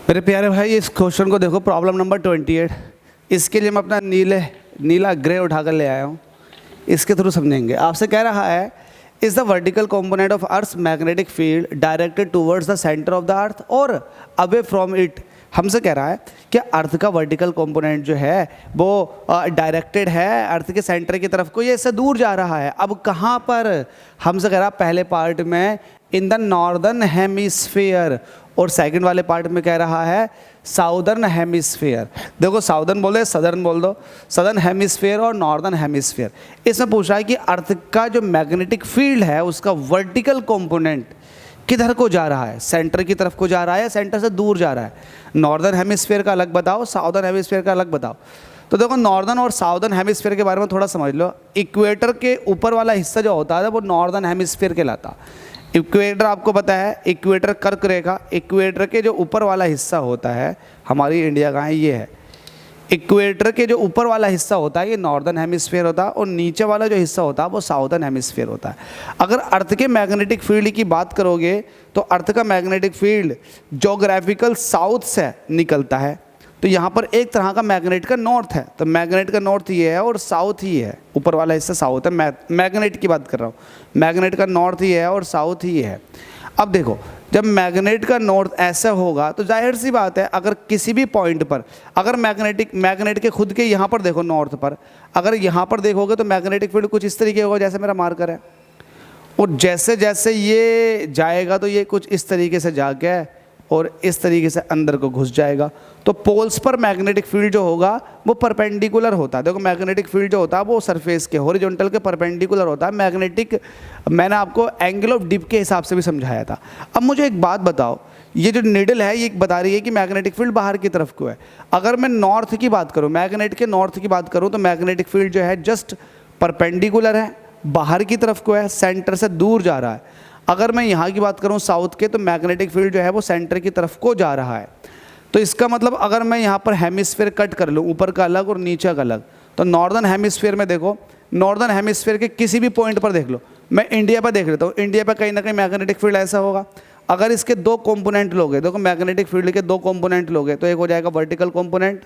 मेरे प्यारे भाई, इस क्वेश्चन को देखो, प्रॉब्लम नंबर 28। इसके लिए मैं अपना नीला ग्रे उठाकर ले आया हूँ। इसके थ्रू समझेंगे। आपसे कह रहा है, is the vertical component of earth's magnetic field directed towards the centre of the earth और अवे फ्रॉम इट। हमसे कह रहा है कि अर्थ का वर्टिकल कंपोनेंट जो है वो डायरेक्टेड है अर्थ के सेंटर की तरफ को, ये इससे दूर जा रहा है। अब कहाँ पर? हमसे कह रहा पहले पार्ट में इन द नॉर्दर्न हेमिस्फीयर, और सेकंड वाले पार्ट में कह रहा है साउदर्न हेमिस्फीयर। देखो, साउदर्न बोल दो, सदर्न बोल दो, सदर्न हेमिस्फीयर और नॉर्दर्न हेमिस्फीयर। इसमें पूछ रहा है कि अर्थ का जो मैग्नेटिक फील्ड है उसका वर्टिकल कंपोनेंट किधर को जा रहा है, सेंटर की तरफ को जा रहा है या सेंटर से दूर जा रहा है। नॉर्दर्न हेमिस्फीयर का अलग बताओ, साउदर्न हेमिस्फीयर का अलग बताओ। तो देखो, नॉर्दर्न और साउदर्न हेमिस्फीयर के बारे में थोड़ा समझ लो। इक्वेटर के ऊपर वाला हिस्सा जो होता है वो नॉर्दर्न हेमिस्फीयर कहलाता। इक्वेटर आपको पता है, इक्वेटर कर्क रेखा, इक्वेटर के जो ऊपर वाला हिस्सा होता है, हमारी इंडिया का है, ये है। इक्वेटर के जो ऊपर वाला हिस्सा होता है ये नॉर्दर्न हेमिस्फीयर होता है, और नीचे वाला जो हिस्सा होता है वो साउदर्न हेमिस्फीयर होता है। अगर अर्थ के मैग्नेटिक फील्ड की बात करोगे तो अर्थ का मैग्नेटिक फील्ड ज्योग्राफिकल साउथ से निकलता है। तो यहाँ पर एक तरह का मैग्नेट का नॉर्थ है, तो मैग्नेट का नॉर्थ ये है और साउथ ही है। ऊपर वाला हिस्सा साउथ है, मैग्नेट की बात कर रहा हूँ। मैग्नेट का नॉर्थ ही है और साउथ ही है। अब देखो, जब मैग्नेट का नॉर्थ ऐसा होगा तो जाहिर सी बात है, अगर किसी भी पॉइंट पर, अगर मैग्नेट के खुद के यहाँ पर देखो नॉर्थ पर, अगर यहाँ पर देखोगे तो मैग्नेटिक फील्ड कुछ इस तरीके होगा जैसे मेरा मार्कर है, और जैसे जैसे ये जाएगा तो ये कुछ इस तरीके से जाके और इस तरीके से अंदर को घुस जाएगा। तो पोल्स पर मैग्नेटिक फील्ड जो होगा वो परपेंडिकुलर होता है। देखो, मैग्नेटिक फील्ड जो होता है वो सरफेस के हॉरिजॉन्टल के परपेंडिकुलर होता है। मैग्नेटिक, मैंने आपको एंगल ऑफ डिप के हिसाब से भी समझाया था। अब मुझे एक बात बताओ, ये जो निडल है ये बता रही है कि मैग्नेटिक फील्ड बाहर की तरफ को है। अगर मैं नॉर्थ की बात करूँ, मैग्नेट के नॉर्थ की बात करूँ, तो मैग्नेटिक फील्ड जो है जस्ट परपेंडिकुलर है, बाहर की तरफ को है, सेंटर से दूर जा रहा है। अगर मैं यहाँ की बात करूँ साउथ के, तो मैग्नेटिक फील्ड जो है वो सेंटर की तरफ को जा रहा है। तो इसका मतलब अगर मैं यहाँ पर हेमिस्फीयर कट कर लूँ, ऊपर का अलग और नीचे का अलग, तो नॉर्दर्न हेमिस्फीयर में देखो, नॉर्दर्न हेमिस्फीयर के किसी भी पॉइंट पर देख लो, मैं इंडिया पर देख लेता हूँ, इंडिया पर कहीं ना कहीं मैग्नेटिक फील्ड ऐसा होगा। अगर इसके दो कंपोनेंट लोगे, देखो मैग्नेटिक फील्ड के दो कंपोनेंट लोगे, तो एक हो जाएगा वर्टिकल कंपोनेंट,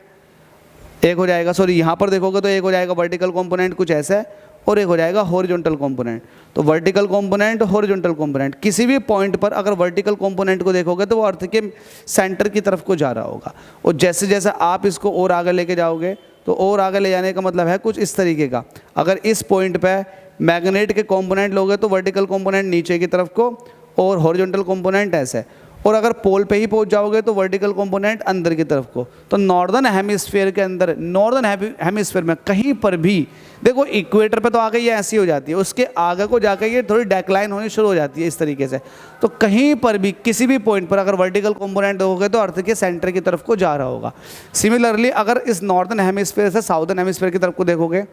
एक हो जाएगा, सॉरी यहाँ पर देखोगे तो एक हो जाएगा वर्टिकल कंपोनेंट कुछ ऐसा है, और एक हो जाएगा हॉरिजॉन्टल कंपोनेंट। तो वर्टिकल कंपोनेंट, हॉरिजॉन्टल कंपोनेंट, किसी भी पॉइंट पर अगर वर्टिकल कंपोनेंट को देखोगे तो वो अर्थ के सेंटर की तरफ को जा रहा होगा, और जैसे जैसे आप इसको और आगे लेके जाओगे तो और आगे ले जाने का मतलब है कुछ इस तरीके का। अगर इस पॉइंट पे मैग्नेट के कंपोनेंट लोगे तो वर्टिकल कंपोनेंट नीचे की तरफ को और हॉरिजॉन्टल कंपोनेंट ऐसे, और अगर पोल पे ही पहुंच जाओगे तो वर्टिकल कंपोनेंट अंदर की तरफ को। तो नॉर्दर्न हेमिस्फीयर के अंदर, नॉर्दर्न हेमिस्फीयर में कहीं पर भी देखो, इक्वेटर पे तो आगे ये ऐसी हो जाती है, उसके आगे को जाकर ये थोड़ी डेक्लाइन होनी शुरू हो जाती है इस तरीके से। तो कहीं पर भी किसी भी पॉइंट पर अगर वर्टिकल कंपोनेंट होगे तो अर्थ के सेंटर की तरफ को जा रहा होगा। सिमिलरली अगर इस नॉर्दर्न हेमिस्फीयर से साउदर्न हेमिस्फीयर की तरफ को देखोगे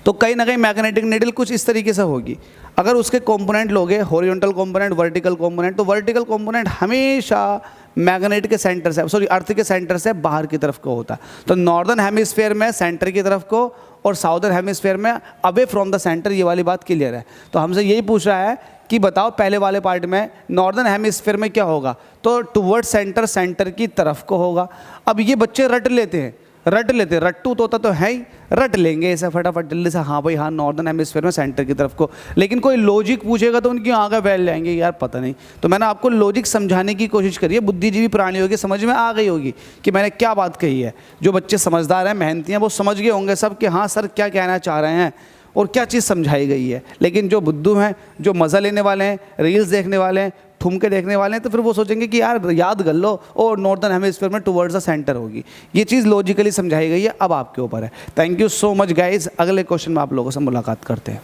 तो कहीं ना कहीं मैग्नेटिक निडल कुछ इस तरीके से होगी। अगर उसके कंपोनेंट लोगे, हॉरिजॉन्टल कंपोनेंट, वर्टिकल कंपोनेंट, तो वर्टिकल कंपोनेंट हमेशा मैग्नेट के सेंटर से, सॉरी अर्थ के सेंटर से बाहर की तरफ को होता है। तो नॉर्दर्न हेमिस्फीयर में सेंटर की तरफ को और साउदर्न हेमिस्फीयर में अवे फ्रॉम द सेंटर, ये वाली बात क्लियर है। तो हमसे यही पूछ रहा है कि बताओ पहले वाले पार्ट में नॉर्दर्न हेमिस्फीयर में क्या होगा, तो टुवर्ड सेंटर, सेंटर की तरफ को होगा। अब ये बच्चे रट लेते हैं, रट्टू तोता तो है ही, रट लेंगे ऐसा फटाफट जल्दी से, हाँ भाई हाँ नॉर्दर्न हेमिस्फीयर में सेंटर की तरफ को। लेकिन कोई लॉजिक पूछेगा तो उनकी आगे फैल जाएंगे, यार पता नहीं। तो मैंने आपको लॉजिक समझाने की कोशिश करी है, बुद्धिजीवी प्राणियों की समझ में आ गई होगी कि मैंने क्या बात कही है। जो बच्चे समझदार हैं, मेहनती हैं, वो समझ गए होंगे सब कि हाँ सर क्या कहना चाह रहे हैं और क्या चीज़ समझाई गई है। लेकिन जो बुद्धू हैं, जो मज़ा लेने वाले हैं, रील्स देखने वाले हैं, ठुमके देखने वाले हैं, तो फिर वो सोचेंगे कि यार याद कर लो और नॉर्दर्न हेमिस्फीयर में टुवर्ड्स द सेंटर होगी। ये चीज़ लॉजिकली समझाई गई है, अब आपके ऊपर है। Thank you so much guys. अगले क्वेश्चन में आप लोगों से मुलाकात करते हैं।